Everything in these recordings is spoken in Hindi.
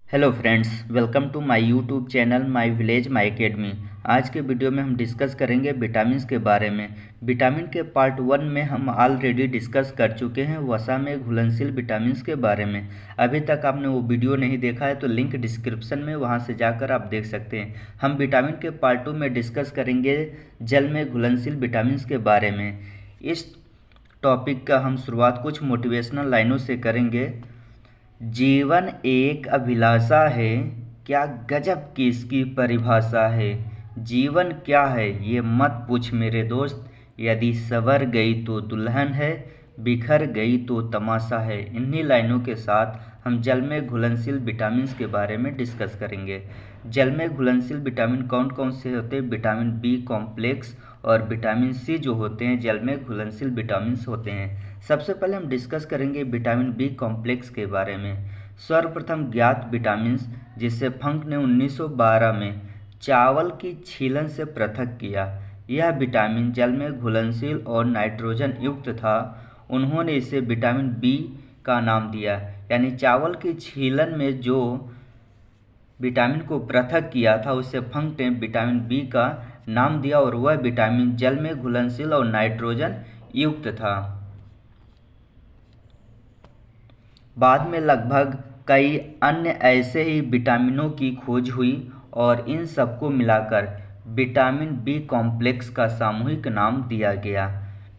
Hello friends, welcome to my YouTube channel my village my academy. आज के वीडियो में हम डिस्कस करेंगे विटामिन्स के बारे में। विटामिन के पार्ट 1 में हम ऑलरेडी डिस्कस कर चुके हैं वसा में घुलनशील विटामिन्स के बारे में। अभी तक आपने वो वीडियो नहीं देखा है तो लिंक डिस्क्रिप्शन में वहां से जाकर आप देख सकते हैं। हम विटामिन के पार्ट 2 में डिस्कस करेंगे जल में घुलनशील विटामिन्स के बारे में। इस टॉपिक का हम शुरुआत कुछ मोटिवेशनल लाइनों से करेंगे। जीवन एक अभिलाषा है, क्या गजब की इसकी परिभाषा है। जीवन क्या है ये मत पूछ मेरे दोस्त, यदि संवर गई तो दुल्हन है, बिखर गई तो तमाशा है। इन्हीं लाइनों के साथ हम जल में घुलनशील विटामिन्स के बारे में डिस्कस करेंगे। जल में घुलनशील विटामिन कौन कौन से होते हैं? विटामिन बी कॉम्प्लेक्स और विटामिन सी जो होते हैं जल में घुलनशील विटामिन्स होते हैं। सबसे पहले हम डिस्कस करेंगे विटामिन बी कॉम्प्लेक्स के बारे में। सर्वप्रथम ज्ञात विटामिन्स जिसे फंक ने 1912 में चावल की छीलन से पृथक किया। यह विटामिन जल में घुलनशील और नाइट्रोजन युक्त था। उन्होंने इसे विटामिन बी का नाम दिया। यानी चावल की छीलन में जो विटामिन को पृथक किया था उसे फंक ने विटामिन बी का नाम दिया और वह विटामिन जल में घुलनशील और नाइट्रोजन युक्त था। बाद में लगभग कई अन्य ऐसे ही विटामिनों की खोज हुई और इन सबको मिलाकर विटामिन बी कॉम्प्लेक्स का सामूहिक नाम दिया गया।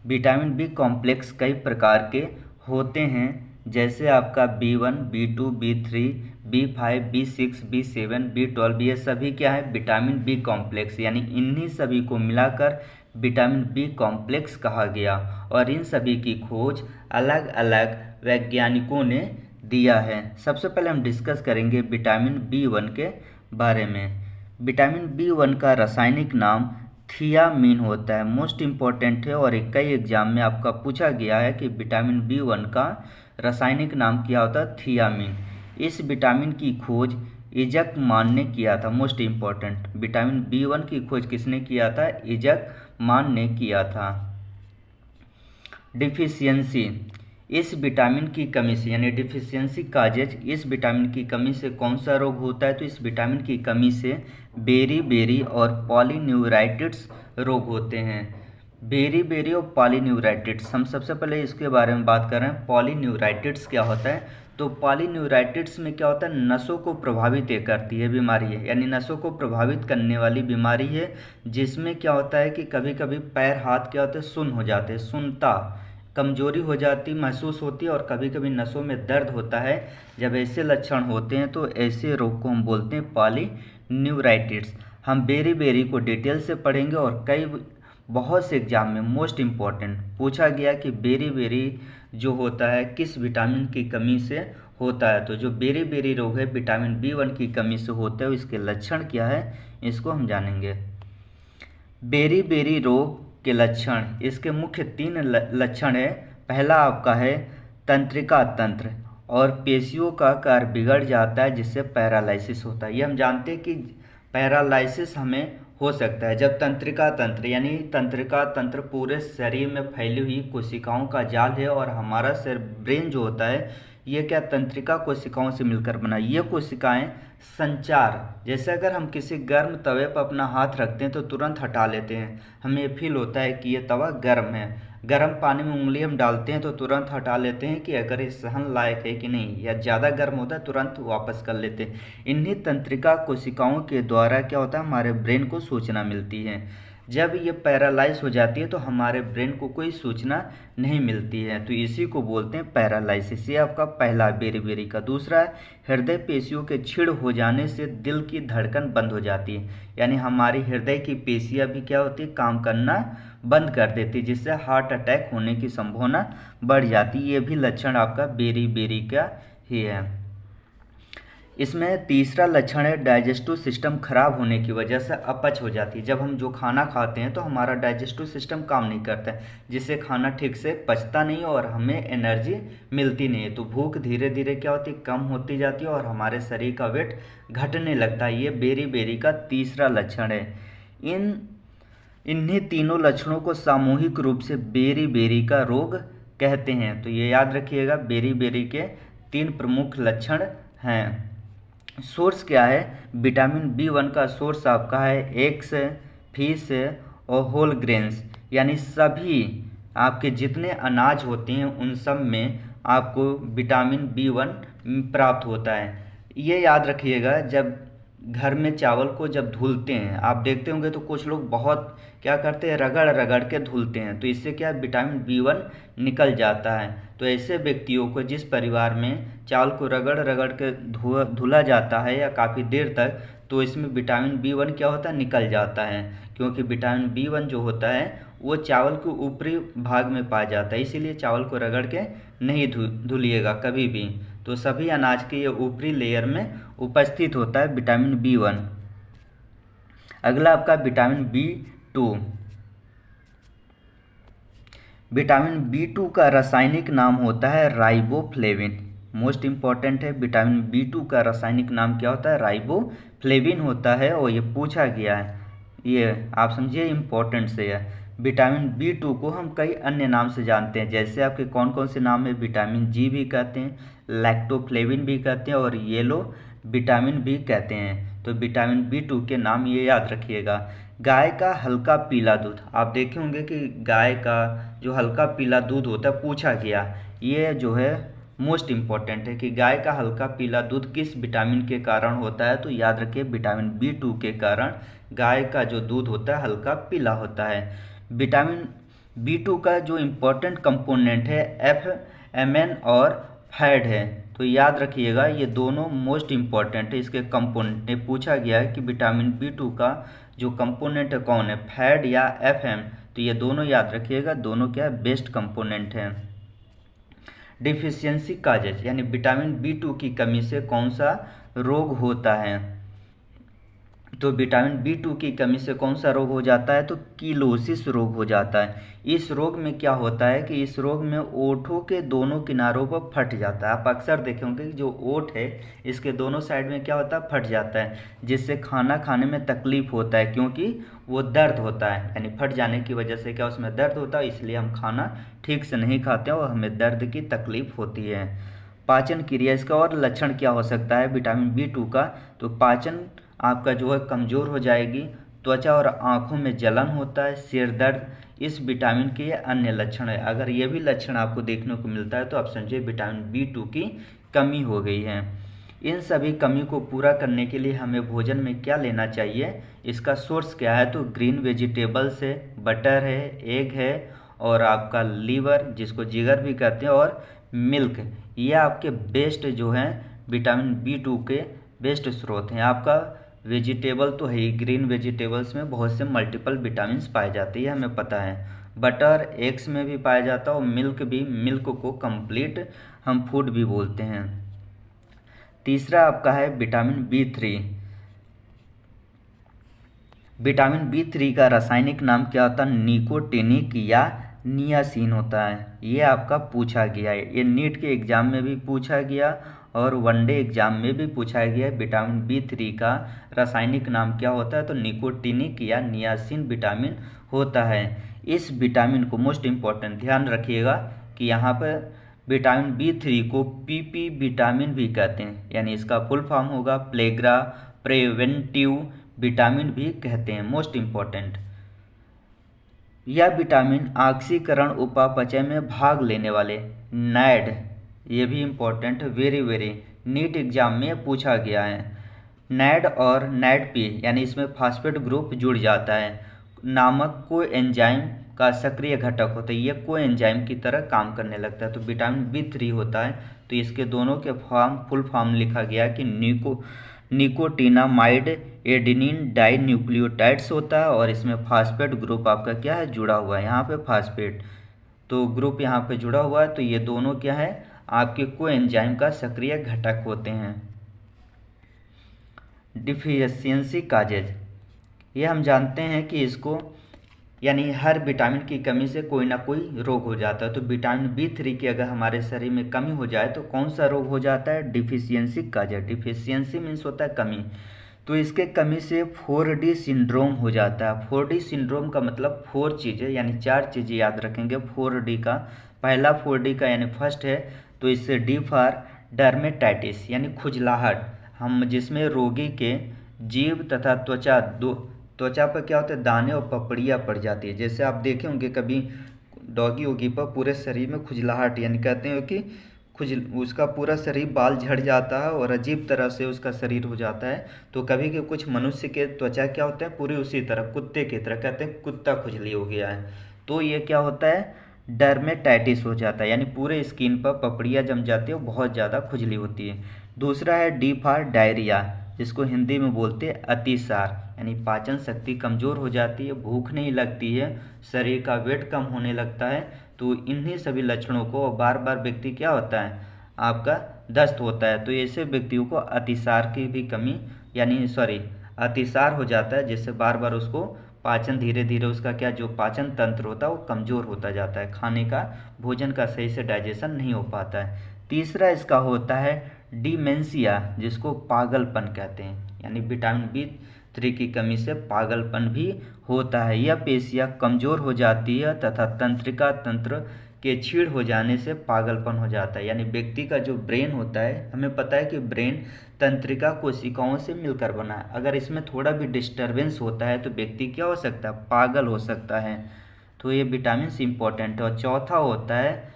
विटामिन बी कॉम्प्लेक्स कई प्रकार के होते हैं, जैसे आपका B1, B2, B3, B5, B6, B7, B12, ये सभी क्या है? Vitamin B complex. यानी इन्हीं सभी को मिलाकर विटामिन बी कॉम्प्लेक्स कहा गया और इन सभी की खोज अलग अलग वैज्ञानिकों ने दिया है। सबसे पहले हम डिस्कस करेंगे विटामिन B1 के बारे में। विटामिन B1 का रासायनिक नाम थियामीन होता है। मोस्ट इम्पॉर्टेंट है और कई एग्जाम में आपका पूछा गया है कि विटामिन B1 का रासायनिक नाम क्या होता है? थियामीन। इस विटामिन की खोज इजक मान ने किया था। मोस्ट इम्पॉर्टेंट, विटामिन B1 की खोज किसने किया था? इजक मान ने किया था। डिफिशियंसी, इस विटामिन की कमी से यानी डिफिशियंसी काजेज, इस विटामिन की कमी से कौन सा रोग होता है? तो इस विटामिन की कमी से बेरी और पॉलीन्यूराइटिस रोग होते हैं। बेरी और पॉलीन्यूराइटिस, हम सबसे पहले इसके बारे में बात कर रहे हैं। पॉलीन्यूराइटिस क्या होता है? तो पॉलीन्यूराइटिस में क्या होता है? नसों को प्रभावित करती है बीमारी है, यानी नसों को प्रभावित करने वाली बीमारी है, जिसमें क्या होता है कि कभी कभी पैर हाथ क्या होते हैं? सुन्न हो जाते हैं, सुन्नता, कमजोरी हो जाती महसूस होती है और कभी कभी नसों में दर्द होता है। जब ऐसे लक्षण होते हैं तो ऐसे रोग को हम बोलते हैं पॉलीन्यूराइटिस। हम बेरी को डिटेल से पढ़ेंगे और बहुत से एग्जाम में मोस्ट इम्पॉर्टेंट पूछा गया कि बेरी जो होता है किस विटामिन की कमी से होता है। तो जो बेरी रोग है विटामिन B1 की कमी से होता है, इसके लक्षण क्या है इसको हम जानेंगे। बेरी रोग के लक्षण, इसके मुख्य 3 लक्षण है। पहला आपका है तंत्रिका तंत्र और पेशियों का कार्य बिगड़ जाता है जिससे पैरालिसिस होता है। ये हम जानते हैं कि पैरालिसिस हमें हो सकता है जब तंत्रिका तंत्र, यानी तंत्रिका तंत्र पूरे शरीर में फैली हुई कोशिकाओं का जाल है और हमारा ब्रेन जो होता है ये क्या तंत्रिका कोशिकाओं से मिलकर बना। ये कोशिकाएं संचार, जैसे अगर हम किसी गर्म तवे पर अपना हाथ रखते हैं तो तुरंत हटा लेते हैं, हमें फील होता है कि ये तवा गर्म है। गर्म पानी में उंगली हम डालते हैं तो तुरंत हटा लेते हैं कि अगर ये सहन लायक है कि नहीं, या ज़्यादा गर्म होता है तुरंत वापस कर लेते हैं। इन्हीं तंत्रिका कोशिकाओं के द्वारा क्या होता है? हमारे ब्रेन को सूचना मिलती है। जब ये पैरालाइज हो जाती है तो हमारे ब्रेन को कोई सूचना नहीं मिलती है, तो इसी को बोलते हैं पैरालाइसिस। ये आपका पहला बेरी का। दूसरा है हृदय पेशियों के क्षीण हो जाने से दिल की धड़कन बंद हो जाती है, यानी हमारी हृदय की पेशियां भी क्या होती है? काम करना बंद कर देती है, जिससे हार्ट अटैक होने की संभावना बढ़ जाती है। ये भी लक्षण आपका बेरी का ही है। इसमें तीसरा लक्षण है डाइजेस्टिव सिस्टम खराब होने की वजह से अपच हो जाती है। जब हम जो खाना खाते हैं तो हमारा डाइजेस्टिव सिस्टम काम नहीं करता है, जिससे खाना ठीक से पचता नहीं और हमें एनर्जी मिलती नहीं है। तो भूख धीरे धीरे क्या होती है? कम होती जाती है और हमारे शरीर का वेट घटने लगता है। ये बेरी का तीसरा लक्षण है। इन्हीं तीनों लक्षणों को सामूहिक रूप से बेरी का रोग कहते हैं। तो ये याद रखिएगा, बेरी के 3 प्रमुख लक्षण हैं। सोर्स क्या है? विटामिन B1 का सोर्स आपका है एग्स, फिश और होल ग्रेन्स, यानी सभी आपके जितने अनाज होते हैं उन सब में आपको विटामिन B1 प्राप्त होता है। ये याद रखिएगा, जब घर में चावल को जब धुलते हैं आप देखते होंगे तो कुछ लोग बहुत क्या करते हैं, रगड़ रगड़ के धुलते हैं, तो इससे क्या विटामिन B1 निकल जाता है। तो ऐसे व्यक्तियों को जिस परिवार में चावल को रगड़ रगड़ के धुला जाता है या काफ़ी देर तक, तो इसमें विटामिन B1 क्या होता है, निकल जाता है, क्योंकि विटामिन B1 जो होता है वो चावल के ऊपरी भाग में पाया जाता है, इसीलिए चावल को रगड़ के नहीं धुलिएगा कभी भी। तो सभी अनाज के ये ऊपरी लेयर में उपस्थित होता है विटामिन B1। अगला आपका विटामिन B2। विटामिन B2 का रासायनिक नाम होता है राइबोफ्लेविन। मोस्ट इम्पॉर्टेंट है, विटामिन B2 का रासायनिक नाम क्या होता है? राइबोफ्लेविन होता है, और ये पूछा गया है, ये आप समझिए इम्पोर्टेंट से है। विटामिन B2 को हम कई अन्य नाम से जानते हैं, जैसे आपके कौन कौन से नाम है? विटामिन G भी कहते हैं, लैक्टोफ्लेविन भी कहते हैं और येलो विटामिन भी कहते हैं। तो विटामिन B2 के नाम ये याद रखिएगा। गाय का हल्का पीला दूध, आप देखे होंगे कि गाय का जो हल्का पीला दूध होता है पूछा गया, ये जो है मोस्ट इम्पॉर्टेंट है कि गाय का हल्का पीला दूध किस विटामिन के कारण होता है? तो याद रखिए विटामिन B2 के कारण गाय का जो दूध होता है हल्का पीला होता है। विटामिन B2 का जो इम्पोर्टेंट कंपोनेंट है FMN और फैड है, तो याद रखिएगा ये दोनों मोस्ट इम्पॉर्टेंट है। इसके कंपोनेंट ने पूछा गया है कि विटामिन B2 का जो कंपोनेंट है कौन है, फैड या FM, तो ये दोनों याद रखिएगा, दोनों क्या है, बेस्ट कंपोनेंट हैं। डिफिशियंसी काजेज, यानी विटामिन B2 की कमी से कौन सा रोग होता है? तो विटामिन B2 की कमी से कौन सा रोग हो जाता है? तो किलोसिस रोग हो जाता है। इस रोग में क्या होता है कि इस रोग में ओठों के दोनों किनारों पर फट जाता है। आप अक्सर देखे होंगे कि जो ओठ है इसके दोनों साइड में क्या होता है, फट जाता है, जिससे खाना खाने में तकलीफ होता है, क्योंकि वो दर्द होता है, यानी फट जाने की वजह से क्या उसमें दर्द होता है, इसलिए हम खाना ठीक से नहीं खाते और हमें दर्द की तकलीफ होती है। पाचन क्रिया, इसका और लक्षण क्या हो सकता है विटामिन B2 का? तो पाचन आपका जो है कमज़ोर हो जाएगी, त्वचा और आँखों में जलन होता है, सिर दर्द, इस विटामिन के ये अन्य लक्षण है। अगर ये भी लक्षण आपको देखने को मिलता है तो आप समझिए विटामिन B2 की कमी हो गई है। इन सभी कमी को पूरा करने के लिए हमें भोजन में क्या लेना चाहिए? इसका सोर्स क्या है? तो ग्रीन वेजिटेबल्स है, बटर है, एग है और आपका लीवर जिसको जिगर भी कहते हैं और मिल्क, ये आपके बेस्ट जो हैं विटामिन B2 के बेस्ट स्रोत हैं। आपका वेजिटेबल तो है ही, ग्रीन वेजिटेबल्स में बहुत से मल्टीपल विटामिन्स पाए जाते हैं, ये हमें पता है। बटर एग्स में भी पाया जाता है और मिल्क भी, मिल्क को कंप्लीट हम फूड भी बोलते हैं। तीसरा आपका है विटामिन B3। विटामिन B3 का रासायनिक नाम क्या होता है? निकोटिनिक या नियासिन होता है। ये आपका पूछा गया है, ये नीट के एग्जाम में भी पूछा गया और वनडे एग्जाम में भी पूछा गया है। विटामिन B3 का रासायनिक नाम क्या होता है? तो निकोटिनिक या नियासिन विटामिन होता है। इस विटामिन को मोस्ट इम्पॉर्टेंट ध्यान रखिएगा कि यहाँ पर विटामिन B3 को PP विटामिन भी कहते हैं, यानी इसका फुल फॉर्म होगा प्लेग्रा प्रिवेंटिव विटामिन भी कहते हैं। मोस्ट इम्पॉर्टेंट, यह विटामिन ऑक्सीकरण उपापचय में भाग लेने वाले नैड, ये भी important, very very neat exam में पूछा गया है। नैड और NADP यानी इसमें फास्फेट ग्रुप जुड़ जाता है नामक कोएंजाइम का सक्रिय घटक होता है, ये कोएंजाइम की तरह काम करने लगता है। तो विटामिन B3 होता है, तो इसके दोनों के फुल फॉर्म लिखा गया है कि निकोटिनामाइड एडेनिन डाई न्यूक्लियोटाइड्स होता है और इसमें फास्फेट ग्रुप आपका क्या है, जुड़ा हुआ है, यहाँ पे फास्फेट तो ग्रुप यहाँ पे जुड़ा हुआ है, तो ये दोनों क्या है आपके कोएंजाइम का सक्रिय घटक होते हैं। डिफिशियंसी काजेज, ये हम जानते हैं कि इसको यानी हर विटामिन की कमी से कोई ना कोई रोग हो जाता है। तो विटामिन B3 की अगर हमारे शरीर में कमी हो जाए तो कौन सा रोग हो जाता है? Deficiency causes. डिफिशियंसी मीन्स होता है कमी, तो इसके कमी से 4D सिंड्रोम हो जाता है। 4D सिंड्रोम का मतलब 4 चीज़ें, यानी 4 चीज़ें याद रखेंगे 4D का। पहला 4D का यानी फर्स्ट है, तो इससे D फॉर डर्मेटाइटिस यानी खुजलाहट, हम जिसमें रोगी के जीभ तथा त्वचा पर क्या होता है, दाने और पपड़ियाँ पड़ जाती है। जैसे आप देखे होंगे कभी डॉगी वोगी पर पूरे शरीर में खुजलाहट, यानी कहते हैं कि उसका पूरा शरीर बाल झड़ जाता है और अजीब तरह से उसका शरीर हो जाता है। तो कभी के कुछ मनुष्य के त्वचा क्या होता है, पूरी उसी तरह कुत्ते की तरह, कहते हैं कुत्ता खुजली हो गया है। तो ये क्या होता है, डर्मेटाइटिस हो जाता है, यानी पूरे स्किन पर पपड़ियाँ जम जाती है और बहुत ज़्यादा खुजली होती है। दूसरा है डी फॉर डायरिया, जिसको हिंदी में बोलते हैं अतिसार, यानी पाचन शक्ति कमज़ोर हो जाती है, भूख नहीं लगती है, शरीर का वेट कम होने लगता है। तो इन्हीं सभी लक्षणों को बार बार व्यक्ति क्या होता है, आपका दस्त होता है। तो ऐसे व्यक्तियों को अतिसार की भी कमी अतिसार हो जाता है, जिससे बार बार उसको पाचन धीरे धीरे उसका क्या जो पाचन तंत्र होता है वो कमज़ोर होता जाता है, खाने का भोजन का सही से डाइजेशन नहीं हो पाता है। तीसरा इसका होता है डिमेंशिया, जिसको पागलपन कहते हैं, यानी विटामिन B3 की कमी से पागलपन भी होता है। यह पेशियाँ कमज़ोर हो जाती है तथा तंत्रिका तंत्र के छीड़ हो जाने से पागलपन हो जाता है। यानी व्यक्ति का जो ब्रेन होता है, हमें पता है कि ब्रेन तंत्रिका कोशिकाओं से मिलकर बना है। अगर इसमें थोड़ा भी डिस्टर्बेंस होता है तो व्यक्ति क्या हो सकता है, पागल हो सकता है। तो ये विटामिन सी इम्पोर्टेंट है। और चौथा होता है,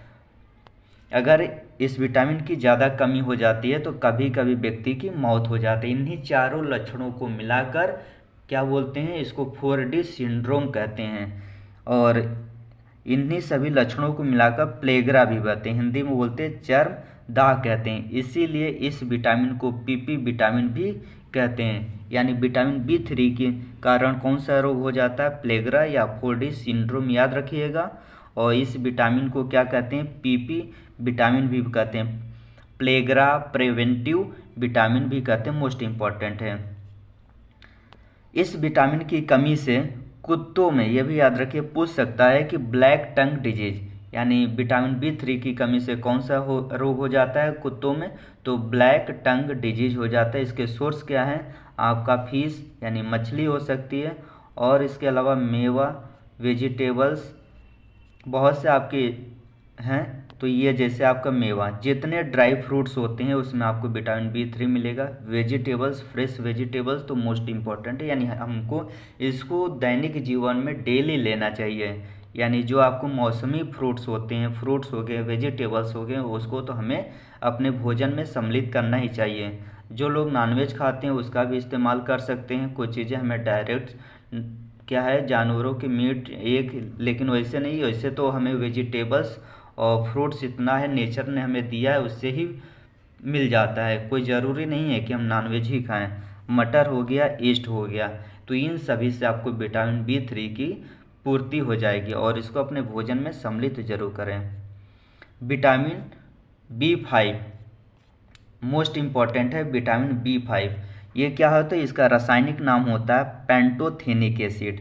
अगर इस विटामिन की ज़्यादा कमी हो जाती है तो कभी कभी व्यक्ति की मौत हो जाती है। इन्हीं चारों लक्षणों को मिलाकर क्या बोलते हैं, इसको 4D सिंड्रोम कहते हैं। और इन्हीं सभी लक्षणों को मिलाकर प्लेगरा भी कहते हैं, हिंदी में बोलते हैं चर्म दाह कहते हैं। इसीलिए इस विटामिन को PP विटामिन भी कहते हैं। यानी विटामिन B3 के कारण कौन सा रोग हो जाता है, प्लेगरा या 4D सिंड्रोम, याद रखिएगा। और इस विटामिन को क्या कहते हैं, PP विटामिन भी कहते हैं, प्लेगरा प्रिवेंटिव विटामिन भी कहते हैं, मोस्ट इम्पॉर्टेंट है। इस विटामिन की कमी से कुत्तों में, यह भी याद रखिए, पूछ सकता है कि ब्लैक टंग डिजीज, यानी विटामिन B3 की कमी से कौन सा रोग हो जाता है कुत्तों में, तो ब्लैक टंग डिजीज हो जाता है। इसके सोर्स क्या है, आपका फिश यानी मछली हो सकती है, और इसके अलावा मेवा, वेजिटेबल्स बहुत से आपके हैं। तो ये जैसे आपका मेवा, जितने ड्राई फ्रूट्स होते हैं उसमें आपको विटामिन B3 मिलेगा। वेजिटेबल्स, फ्रेश वेजिटेबल्स तो मोस्ट इम्पॉर्टेंट है, यानी हमको इसको दैनिक जीवन में डेली लेना चाहिए। यानी जो आपको मौसमी फ्रूट्स होते हैं, फ्रूट्स हो गए, वेजिटेबल्स हो गए, उसको तो हमें अपने भोजन में सम्मिलित करना ही चाहिए। जो लोग नॉनवेज खाते हैं उसका भी इस्तेमाल कर सकते हैं। कुछ चीज़ें हमें डायरेक्ट क्या है, जानवरों के मीट एक, लेकिन वैसे नहीं, वैसे तो हमें वेजिटेबल्स और फ्रूट्स इतना है नेचर ने हमें दिया है, उससे ही मिल जाता है। कोई ज़रूरी नहीं है कि हम नॉनवेज ही खाएं। मटर हो गया, ईस्ट हो गया, तो इन सभी से आपको विटामिन B3 की पूर्ति हो जाएगी, और इसको अपने भोजन में सम्मिलित जरूर करें। विटामिन B5 मोस्ट इम्पॉर्टेंट है। विटामिन B5 ये क्या होता है, इसका रासायनिक नाम होता है पैंटोथेनिक एसिड।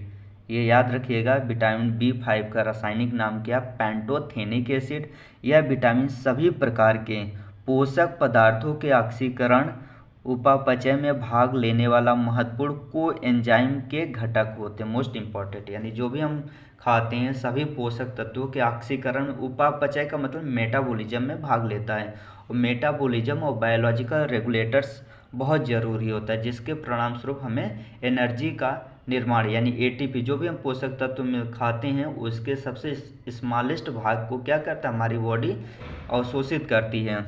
ये याद रखिएगा, विटामिन B5 का रासायनिक नाम क्या, पैंटोथेनिक एसिड। यह विटामिन सभी प्रकार के पोषक पदार्थों के ऑक्सीकरण उपापचय में भाग लेने वाला महत्वपूर्ण कोएंजाइम के घटक होते हैं, मोस्ट इम्पॉर्टेंट। यानी जो भी हम खाते हैं सभी पोषक तत्वों के ऑक्सीकरण, उपापचय का मतलब मेटाबॉलिज्म में भाग लेता है। और मेटाबॉलिज्म और बायोलॉजिकल रेगुलेटर्स बहुत ज़रूरी होता है, जिसके परिणाम स्वरूप हमें एनर्जी का निर्माण, यानी ATP जो भी हम पोषक तत्व में खाते हैं उसके सबसे स्मॉलेस्ट भाग को क्या करता है, हमारी बॉडी अवशोषित करती है।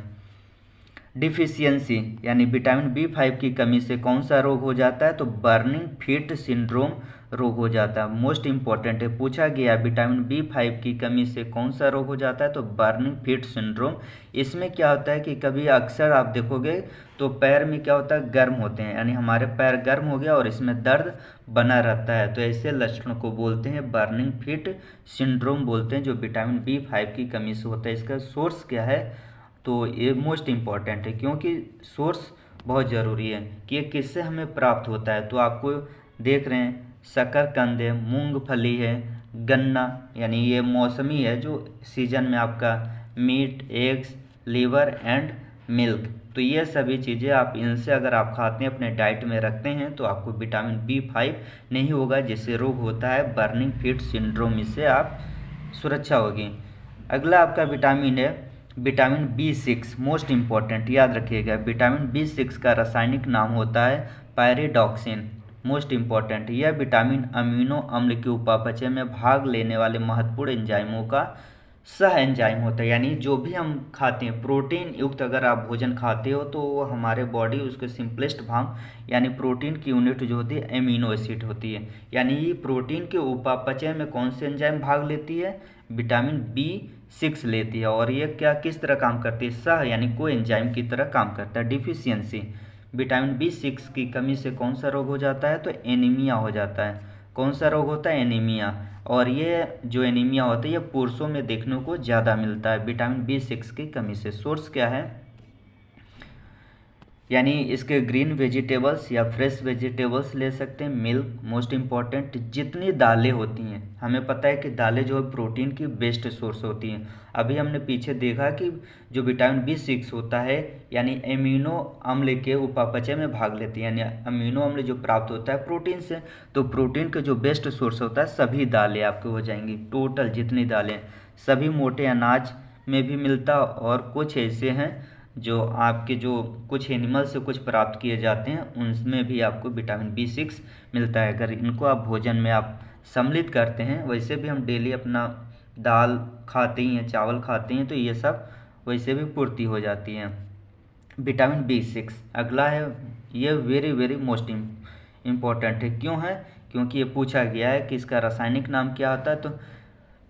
डिफिशियंसी यानी विटामिन B5 की कमी से कौन सा रोग हो जाता है, तो बर्निंग फीट सिंड्रोम रोग हो जाता है, मोस्ट इम्पॉर्टेंट है। पूछा गया विटामिन B5 की कमी से कौन सा रोग हो जाता है, तो बर्निंग फीट सिंड्रोम। इसमें क्या होता है कि कभी अक्सर आप देखोगे तो पैर में क्या होता है, गर्म होते हैं, यानी हमारे पैर गर्म हो गया और इसमें दर्द बना रहता है, तो ऐसे लक्षण को बोलते हैं बर्निंग फीट सिंड्रोम बोलते हैं, जो विटामिन B5 की कमी से होता है। इसका सोर्स क्या है, तो ये मोस्ट इम्पॉर्टेंट है, क्योंकि सोर्स बहुत ज़रूरी है कि ये किससे हमें प्राप्त होता है। तो आपको देख रहे हैं शकरकंद है, मूंगफली है, गन्ना, यानी ये मौसमी है जो सीजन में आपका meat, eggs, liver and milk, तो ये सभी चीज़ें आप इनसे अगर आप खाते हैं, अपने डाइट में रखते हैं, तो आपको विटामिन B5 नहीं होगा, जिससे रोग होता है बर्निंग फीट सिंड्रोम, इससे आप सुरक्षा होगी। अगला आपका विटामिन है विटामिन B6 मोस्ट इम्पॉर्टेंट, याद रखिएगा। विटामिन B6 का रासायनिक नाम होता है पैरिडॉक्सिन, मोस्ट इम्पॉर्टेंट। यह विटामिन अमीनो अम्ल के उपापचय में भाग लेने वाले महत्वपूर्ण एंजाइमों का सह एंजाइम होता है। यानी जो भी हम खाते हैं प्रोटीन युक्त अगर आप भोजन खाते हो तो वो हमारे बॉडी उसके सिंपलेस्ट भाग यानी प्रोटीन की यूनिट जो होती है एमिनो एसिड होती है। यानी ये प्रोटीन के उपापचय में कौन सी एंजाइम भाग लेती है? विटामिन B6 लेती है। और ये क्या किस तरह काम करती है? सह यानी को एंजाइम की तरह काम करता है। डिफिशियंसी विटामिन B6 की कमी से कौन सा रोग हो जाता है? तो एनीमिया हो जाता है। कौन सा रोग होता है? एनीमिया। और ये जो एनीमिया होता है ये पुरुषों में देखने को ज़्यादा मिलता है विटामिन B6 की कमी से। सोर्स क्या है? यानी इसके ग्रीन वेजिटेबल्स या फ्रेश वेजिटेबल्स ले सकते हैं। Milk most important. जितनी दालें होती हैं, हमें पता है कि दालें जो है प्रोटीन की बेस्ट सोर्स होती हैं। अभी हमने पीछे देखा कि जो विटामिन B6 होता है यानी एमिनो अम्ल के उपापचय में भाग लेती है, यानी अमीनो अम्ल जो प्राप्त होता है प्रोटीन से। तो प्रोटीन का जो बेस्ट सोर्स होता है सभी दालें आपको हो जाएंगी। टोटल जितनी दालें, सभी मोटे अनाज में भी मिलता, और कुछ ऐसे हैं जो आपके जो कुछ एनिमल से कुछ प्राप्त किए जाते हैं उनमें भी आपको विटामिन B6 मिलता है। अगर इनको आप भोजन में आप सम्मिलित करते हैं, वैसे भी हम डेली अपना दाल खाते ही हैं, चावल खाते हैं, तो ये सब वैसे भी पूर्ति हो जाती है। विटामिन B6 अगला है, ये वेरी वेरी मोस्ट इम्पॉर्टेंट है। क्यों है? क्योंकि ये पूछा गया है कि इसका रासायनिक नाम क्या होता है। तो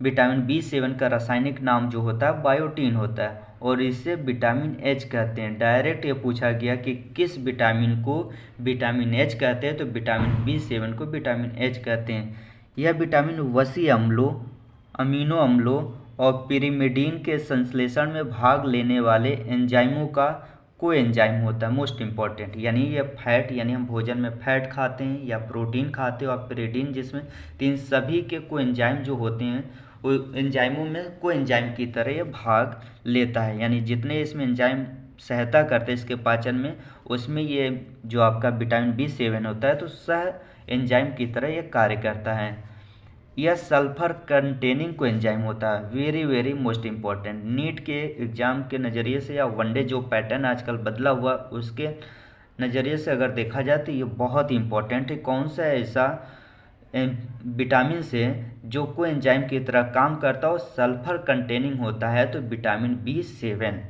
विटामिन B7 का रासायनिक नाम जो होता है बायोटीन होता है, और इसे विटामिन H कहते हैं। डायरेक्ट ये पूछा गया कि किस विटामिन को विटामिन H कहते हैं, तो विटामिन B7 को विटामिन H कहते हैं। यह विटामिन वसी अम्लों, अमीनो अम्लों और पिरिमिडीन के संश्लेषण में भाग लेने वाले एंजाइमों का को एंजाइम होता है। Most important. यानी ये फैट, यानी हम भोजन में फैट खाते हैं या प्रोटीन खाते हो आप, पिरिडीन जिसमें, तो इन सभी के को एंजाइम जो होते हैं वो एंजाइमों में को एंजाइम की तरह ये भाग लेता है। यानी जितने इसमें एंजाइम सहायता करते हैं इसके पाचन में, उसमें ये जो आपका विटामिन B7 होता है तो सह एंजाइम की तरह ये कार्य करता है। यह सल्फर कंटेनिंग को एंजाइम होता है। Very very most important. NEET के एग्ज़ाम के नज़रिए से या वनडे जो पैटर्न आजकल बदला हुआ उसके नज़रिए से अगर देखा जाए तो ये बहुत इम्पॉर्टेंट है। कौन सा ऐसा विटामिन से जो को एंजाइम की तरह काम करता हो, सल्फर कंटेनिंग होता है, तो विटामिन B7।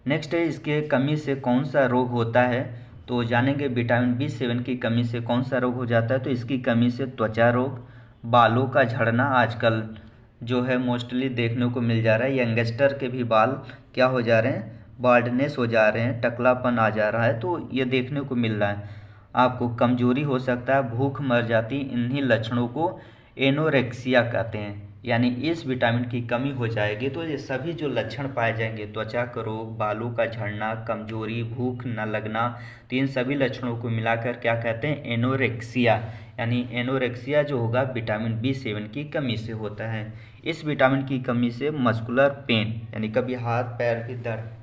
नेक्स्ट है, इसके कमी से कौन सा रोग होता है। तो जानेंगे विटामिन B7 की कमी से कौन सा रोग हो जाता है। तो इसकी कमी से त्वचा रोग, बालों का झड़ना आजकल जो है मोस्टली देखने को मिल जा रहा है। यंगस्टर के भी बाल क्या हो जा रहे हैं? बाल्डनेस हो जा रहे हैं, टकलापन आ जा रहा है, तो ये देखने को मिल रहा है। आपको कमजोरी हो सकता है, भूख मर जाती। इन्हीं लक्षणों को एनोरेक्सिया कहते हैं। यानी इस विटामिन की कमी हो जाएगी तो ये सभी जो लक्षण पाए जाएंगे, त्वचा का रोग, बालों का झड़ना, कमजोरी, भूख न लगना, तो इन सभी लक्षणों को मिलाकर क्या कहते हैं? एनोरेक्सिया। यानी एनोरेक्सिया जो होगा विटामिन B7 की कमी से होता है। इस विटामिन की कमी से मस्कुलर पेन यानी कभी हाथ पैर भी दर्द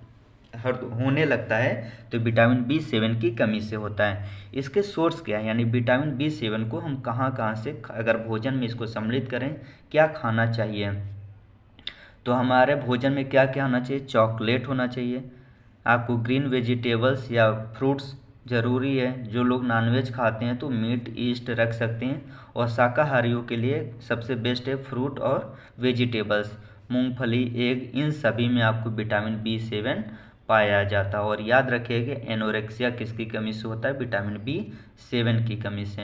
होने लगता है तो विटामिन B7 की कमी से होता है। इसके सोर्स क्या है? यानी विटामिन B7 को हम कहाँ कहाँ से अगर भोजन में इसको सम्मिलित करें, क्या खाना चाहिए। तो हमारे भोजन में क्या क्या होना चाहिए? चॉकलेट होना चाहिए, आपको ग्रीन वेजिटेबल्स या फ्रूट्स ज़रूरी है। जो लोग नॉनवेज खाते हैं तो मीट ईस्ट रख सकते हैं, और शाकाहारियों के लिए सबसे बेस्ट है फ्रूट और वेजिटेबल्स, मूंगफली, एग, इन सभी में आपको विटामिन B7 पाया जाता है। और याद रखिएगा एनोरेक्सिया किसकी कमी से होता है? विटामिन B7 की कमी से।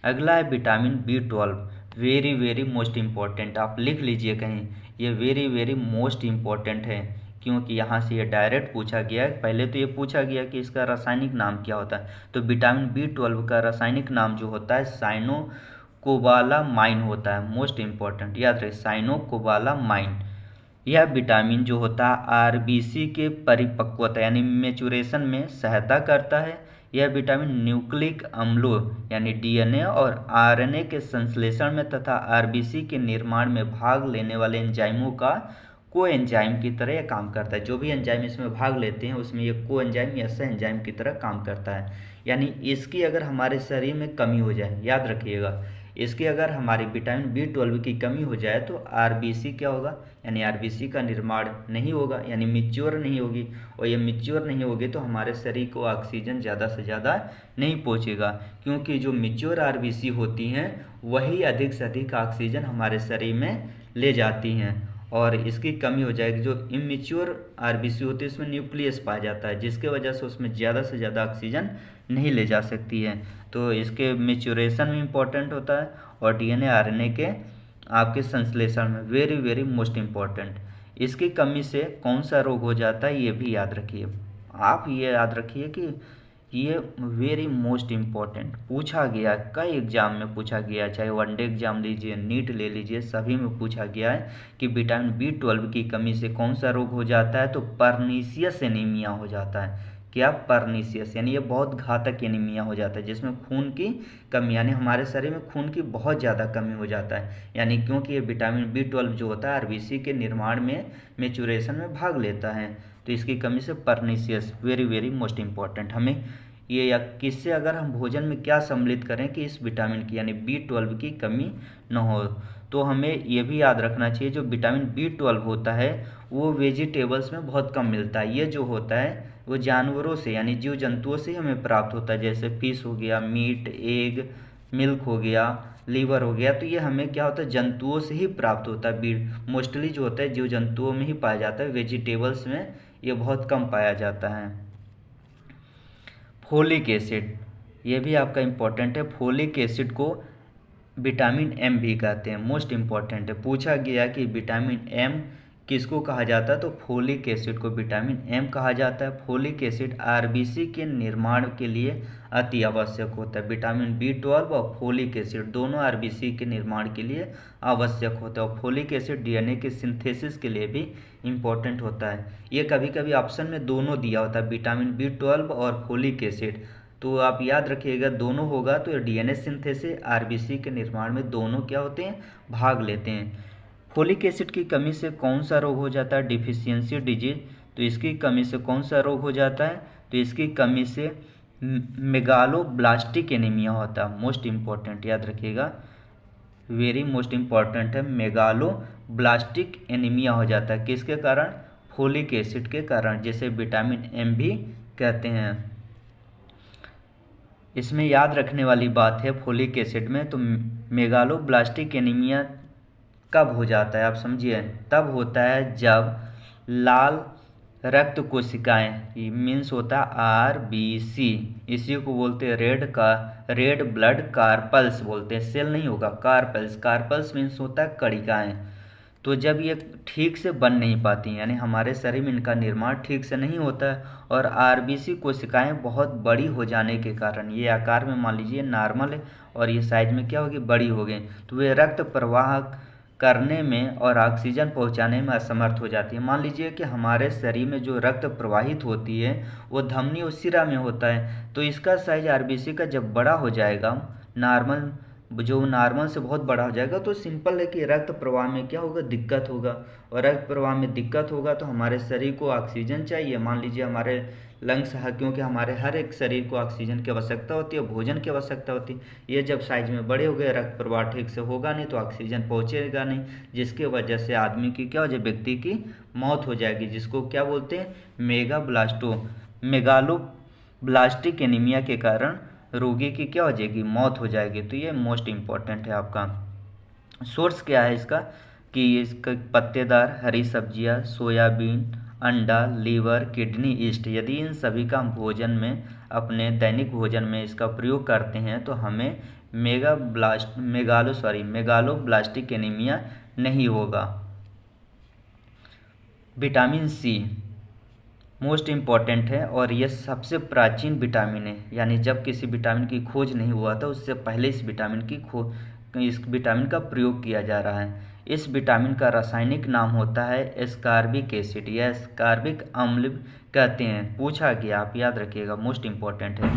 अगला है vitamin B12। Very very most important, आप लिख लीजिए कहीं, ये वेरी वेरी मोस्ट इम्पॉर्टेंट है क्योंकि यहाँ से ये डायरेक्ट पूछा गया है। पहले तो ये पूछा गया कि इसका रासायनिक नाम क्या होता है। तो विटामिन B12 का रासायनिक नाम जो होता है साइनोकोबालामाइन होता है। मोस्ट इम्पॉर्टेंट, याद रहे साइनोकोबालामाइन। यह विटामिन जो होता है RBC के परिपक्वता यानी मेचुरेशन में सहायता करता है। यह विटामिन न्यूक्लिक अम्लों यानी DNA और RNA के संश्लेषण में तथा RBC के निर्माण में भाग लेने वाले एंजाइमों का को एंजाइम की तरह यह काम करता है। जो भी एंजाइम इसमें भाग लेते हैं उसमें ये को एंजाइम या सह एंजाइम की तरह काम करता है। यानी इसकी अगर हमारे शरीर में कमी हो जाए, याद रखिएगा इसके अगर हमारी विटामिन B12 की कमी हो जाए तो आरबीसी क्या होगा, यानी आरबीसी का निर्माण नहीं होगा, यानी मिच्योर नहीं होगी, और ये मिच्योर नहीं होगी तो हमारे शरीर को ऑक्सीजन ज़्यादा से ज़्यादा नहीं पहुँचेगा, क्योंकि जो मिच्योर आरबीसी होती हैं वही अधिक से अधिक ऑक्सीजन हमारे शरीर में ले जाती हैं, और इसकी कमी हो जाएगी। जो इमेच्योर आरबीसी होती है उसमें न्यूक्लियस पाया जाता है, जिसके वजह से उसमें ज़्यादा से ज़्यादा ऑक्सीजन नहीं ले जा सकती है। तो इसके मेच्योरेशन में इम्पॉर्टेंट होता है, और डीएनए आरएनए के आपके संश्लेषण में वेरी वेरी मोस्ट इम्पॉर्टेंट। इसकी कमी से कौन सा रोग हो जाता है ये भी याद रखिए। आप ये याद रखिए कि ये वेरी मोस्ट इम्पॉर्टेंट पूछा गया, कई एग्जाम में पूछा गया, चाहे वनडे एग्जाम लीजिए, नीट ले लीजिए, सभी में पूछा गया है कि विटामिन B12 की कमी से कौन सा रोग हो जाता है, तो परनीसियस एनीमिया हो जाता है। क्या? परनीसियस, यानी ये बहुत घातक एनीमिया हो जाता है, जिसमें खून की कमी, यानी हमारे शरीर में खून की बहुत ज़्यादा कमी हो जाता है, यानी क्योंकि ये विटामिन B12 जो होता है आरबीसी के निर्माण में, मेचुरेशन में भाग लेता है, तो इसकी कमी से pernicious very very most important. हमें ये, या किससे अगर हम भोजन में क्या सम्मिलित करें कि इस विटामिन की यानी B12 की कमी न हो, तो हमें ये भी याद रखना चाहिए जो विटामिन B12 होता है वो वेजिटेबल्स में बहुत कम मिलता है। ये जो होता है वो जानवरों से यानी जीव जंतुओं से हमें प्राप्त होता है, जैसे फिश हो गया, मीट, एग, मिल्क हो गया, लीवर हो गया, तो ये हमें क्या होता है जंतुओं से ही प्राप्त होता है। मोस्टली जो होता है जीव जंतुओं में ही पाया जाता है, वेजिटेबल्स में ये बहुत कम पाया जाता है। फोलिक एसिड, ये भी आपका इम्पोर्टेंट है। फोलिक एसिड को विटामिन M भी कहते हैं, मोस्ट इम्पॉर्टेंट है। पूछा गया कि विटामिन M किसको कहा जाता है, तो फोलिक एसिड को विटामिन M कहा जाता है। फोलिक एसिड आरबीसी के निर्माण के लिए अति आवश्यक होता है। विटामिन B12 और फोलिक एसिड दोनों आरबीसी के निर्माण के लिए आवश्यक होता है, और फोलिक एसिड डीएनए के सिंथेसिस के लिए भी इम्पोर्टेंट होता है। ये कभी कभी ऑप्शन में दोनों दिया होता है, विटामिन B12 और फोलिक एसिड, तो आप याद रखिएगा दोनों होगा तो डीएनए सिंथेसिस आरबीसी के निर्माण में दोनों क्या होते हैं, भाग लेते हैं। फोलिक एसिड की कमी से कौन सा रोग हो जाता है, डिफिशियंसी डिजीज, तो इसकी कमी से कौन सा रोग हो जाता है, तो इसकी कमी से मेगालोब्लास्टिक एनीमिया होता है। मोस्ट इम्पॉर्टेंट याद रखिएगा, वेरी मोस्ट इम्पॉर्टेंट है। मेगालोब्लास्टिक एनीमिया हो जाता है किसके कारण, फोलिक एसिड के कारण, जिसे विटामिन M भी कहते हैं। इसमें याद रखने वाली बात है फोलिक एसिड में, तो मेगालोब्लास्टिक एनीमिया कब हो जाता है आप समझिए, तब होता है जब लाल रक्त कोशिकाएं, मीन्स होता है आरबीसी, इसी को बोलते हैं रेड ब्लड कार्पल्स बोलते हैं, सेल नहीं होगा, कार्पल्स, कार्पल्स मीन्स होता है कणिकाएं। तो जब ये ठीक से बन नहीं पाती, यानी हमारे शरीर में इनका निर्माण ठीक से नहीं होता है, और आरबीसी कोशिकाएं बहुत बड़ी हो जाने के कारण, ये आकार में मान लीजिए नॉर्मल है और ये साइज में क्या होगी, बड़ी हो गई, तो वे रक्त प्रवाह करने में और ऑक्सीजन पहुंचाने में असमर्थ हो जाती है। मान लीजिए कि हमारे शरीर में जो रक्त प्रवाहित होती है वो धमनी और सिरा में होता है, तो इसका साइज आरबीसी का जब बड़ा हो जाएगा, नॉर्मल से बहुत बड़ा हो जाएगा, तो सिंपल है कि रक्त प्रवाह में क्या होगा, दिक्कत होगा, और रक्त प्रवाह में दिक्कत होगा तो हमारे शरीर को ऑक्सीजन चाहिए। मान लीजिए हमारे लंग्स है, क्योंकि हमारे हर एक शरीर को ऑक्सीजन की आवश्यकता होती है, भोजन की आवश्यकता होती है। ये जब साइज में बड़े हो गए, रक्त प्रवाह ठीक से होगा नहीं तो ऑक्सीजन पहुँचेगा नहीं, जिसकी वजह से आदमी की क्या हो जाए, व्यक्ति की मौत हो जाएगी, जिसको क्या बोलते हैं, मेगालोब्लास्टिक एनीमिया के कारण रोगी की क्या हो जाएगी, मौत हो जाएगी। तो ये मोस्ट इम्पॉर्टेंट है आपका। सोर्स क्या है इसका, कि इसका पत्तेदार हरी सब्जियां, सोयाबीन, अंडा, लीवर, किडनी, ईस्ट, यदि इन सभी का हम भोजन में, अपने दैनिक भोजन में इसका प्रयोग करते हैं तो हमें मेगालोब्लास्टिक एनीमिया नहीं होगा। विटामिन C मोस्ट इम्पॉर्टेंट है, और यह सबसे प्राचीन विटामिन है, यानी जब किसी विटामिन की खोज नहीं हुआ था उससे पहले इस विटामिन का प्रयोग किया जा रहा है। इस विटामिन का रासायनिक नाम होता है एस्कॉर्बिक एसिड, या एस्कॉर्बिक अम्ल कहते हैं। पूछा गया, आप याद रखिएगा, मोस्ट इम्पॉर्टेंट है।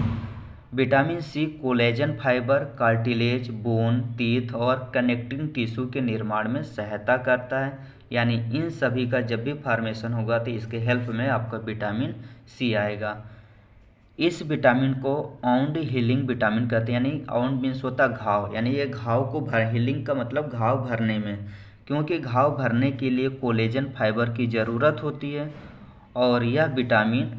Vitamin C collagen fibre, cartilage, bone, teeth और कनेक्टिंग टिश्यू के निर्माण में सहायता करता है, यानी इन सभी का जब भी फॉर्मेशन होगा तो इसके हेल्प में आपका विटामिन C आएगा। इस विटामिन को वाउंड हीलिंग विटामिन कहते हैं, यानी वाउंड मीन्स होता घाव, यानी ये घाव को भर, हीलिंग का मतलब घाव भरने में, क्योंकि घाव भरने के लिए कोलेजन फाइबर की ज़रूरत होती है। और यह विटामिन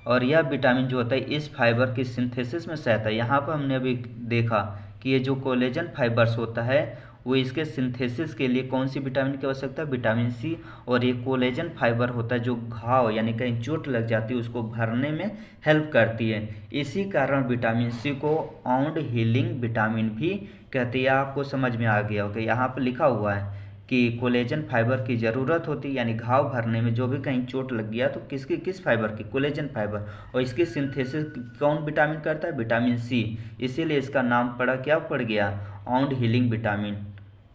और यह विटामिन जो होता है इस फाइबर की सिंथेसिस में सहायता है। यहाँ पर हमने अभी देखा कि ये जो कोलेजन फाइबर्स होता है वो इसके सिंथेसिस के लिए कौन सी विटामिन की आवश्यकता है, विटामिन सी। और ये कोलेजन फाइबर होता है जो घाव यानी कहीं चोट लग जाती है उसको भरने में हेल्प करती है। इसी कारण विटामिन सी को वाउंड हीलिंग विटामिन भी कहते हैं। आपको समझ में आ गया होगा, यहाँ पर लिखा हुआ है कि कोलेजन फाइबर की ज़रूरत होती है, यानी घाव भरने में, जो भी कहीं चोट लग गया तो किस फाइबर की, कोलेजन फाइबर। और इसकी सिंथेसिस कौन विटामिन करता है, विटामिन सी। इसीलिए इसका नाम पड़ा, क्या पड़ गया, वाउंड हीलिंग विटामिन।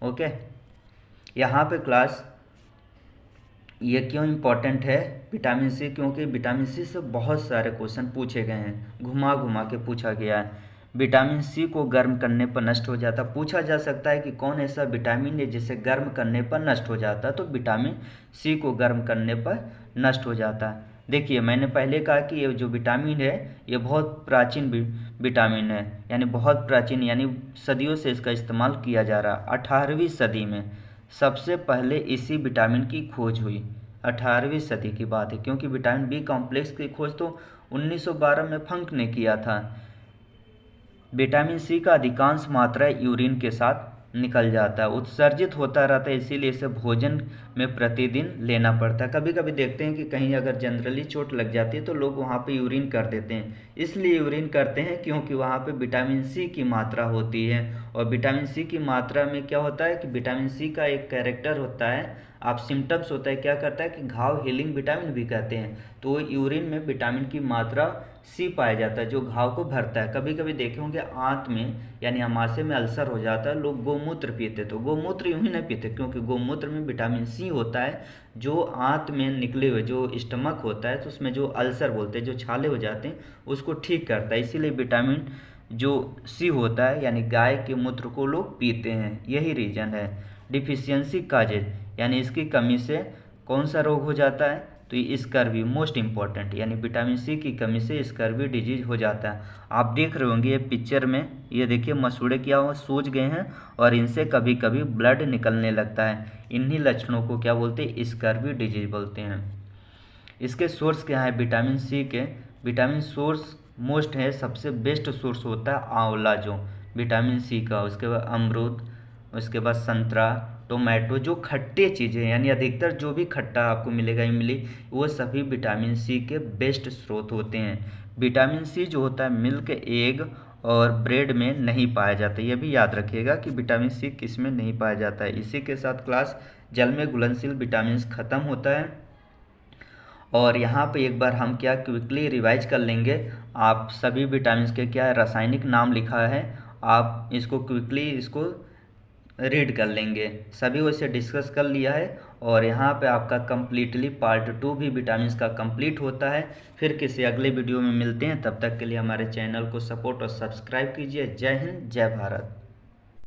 ओके, यहाँ पे क्लास ये क्यों इम्पोर्टेंट है विटामिन सी, क्योंकि विटामिन सी से बहुत सारे क्वेश्चन पूछे गए हैं, घुमा घुमा के पूछा गया है। विटामिन सी को गर्म करने पर नष्ट हो जाता, पूछा जा सकता है कि कौन ऐसा विटामिन है जिसे गर्म करने पर नष्ट हो जाता है, तो विटामिन सी को गर्म करने पर नष्ट हो जाता है। देखिए मैंने पहले कहा कि ये जो विटामिन है ये बहुत प्राचीन विटामिन है, यानी बहुत प्राचीन, यानी सदियों से इसका इस्तेमाल किया जा रहा। 18वीं सदी में सबसे पहले इसी विटामिन की खोज हुई, 18वीं सदी की बात है, क्योंकि विटामिन बी कॉम्प्लेक्स की खोज तो 1912 में फंक ने किया था। विटामिन सी का अधिकांश मात्रा यूरिन के साथ निकल जाता है, उत्सर्जित होता रहता है, इसीलिए इसे भोजन में प्रतिदिन लेना पड़ता है। कभी कभी देखते हैं कि कहीं अगर जनरली चोट लग जाती है तो लोग वहाँ पे यूरिन कर देते हैं, इसलिए यूरिन करते हैं क्योंकि वहाँ पे विटामिन सी की मात्रा होती है। और विटामिन सी की मात्रा में क्या होता है कि विटामिन सी का एक कैरेक्टर होता है, आप सिम्टम्स होता है, क्या करता है कि घाव हीलिंग विटामिन भी कहते हैं। तो यूरिन में विटामिन की मात्रा सी पाया जाता है जो घाव को भरता है। कभी कभी देखे होंगे आंत में यानी अमाशय में अल्सर हो जाता है, लोग गोमूत्र पीते, तो गोमूत्र यूं ही नहीं पीते क्योंकि गोमूत्र में विटामिन सी होता है जो आंत में निकले हुए जो स्टमक होता है तो उसमें जो अल्सर बोलते हैं, जो छाले हो जाते हैं, उसको ठीक करता है। इसीलिए विटामिन जो सी होता है यानी गाय के मूत्र को लोग पीते हैं, यही रीजन है। डिफिशियंसी काजेज यानी इसकी कमी से कौन सा रोग हो जाता है, तो ये स्कर्वी मोस्ट इंपॉर्टेंट, यानी विटामिन सी की कमी से स्कर्वी डिजीज हो जाता है। आप देख रहे होंगे ये पिक्चर में, ये देखिए मसूड़े क्या हुआ, सूज गए हैं और इनसे कभी कभी ब्लड निकलने लगता है। इन्हीं लक्षणों को क्या बोलते हैं, स्कर्वी डिजीज बोलते हैं। इसके सोर्स क्या है विटामिन सी के, विटामिन सोर्स मोस्ट है, सबसे बेस्ट सोर्स होता है आंवला जो विटामिन सी का, उसके बाद अमरूद, उसके बाद संतरा, टोमेटो, जो खट्टे चीज़ें यानी अधिकतर जो भी खट्टा आपको मिलेगा इमली, वो सभी विटामिन सी के बेस्ट स्रोत होते हैं। विटामिन सी जो होता है मिल्क, एग और ब्रेड में नहीं पाया जाता, यह भी याद रखिएगा कि विटामिन सी किस में नहीं पाया जाता है। इसी के साथ क्लास जल में घुलनशील विटामिन ख़त्म होता है। और यहाँ पे एक बार हम क्या क्विकली रिवाइज कर लेंगे, आप सभी विटामिन के क्या है रासायनिक नाम लिखा है, आप इसको क्विकली इसको रीड कर लेंगे, सभी वैसे डिस्कस कर लिया है। और यहाँ पे आपका कम्प्लीटली पार्ट 2 भी विटामिन्स का कंप्लीट होता है। फिर किसी अगले वीडियो में मिलते हैं, तब तक के लिए हमारे चैनल को सपोर्ट और सब्सक्राइब कीजिए। जय हिंद, जय भारत।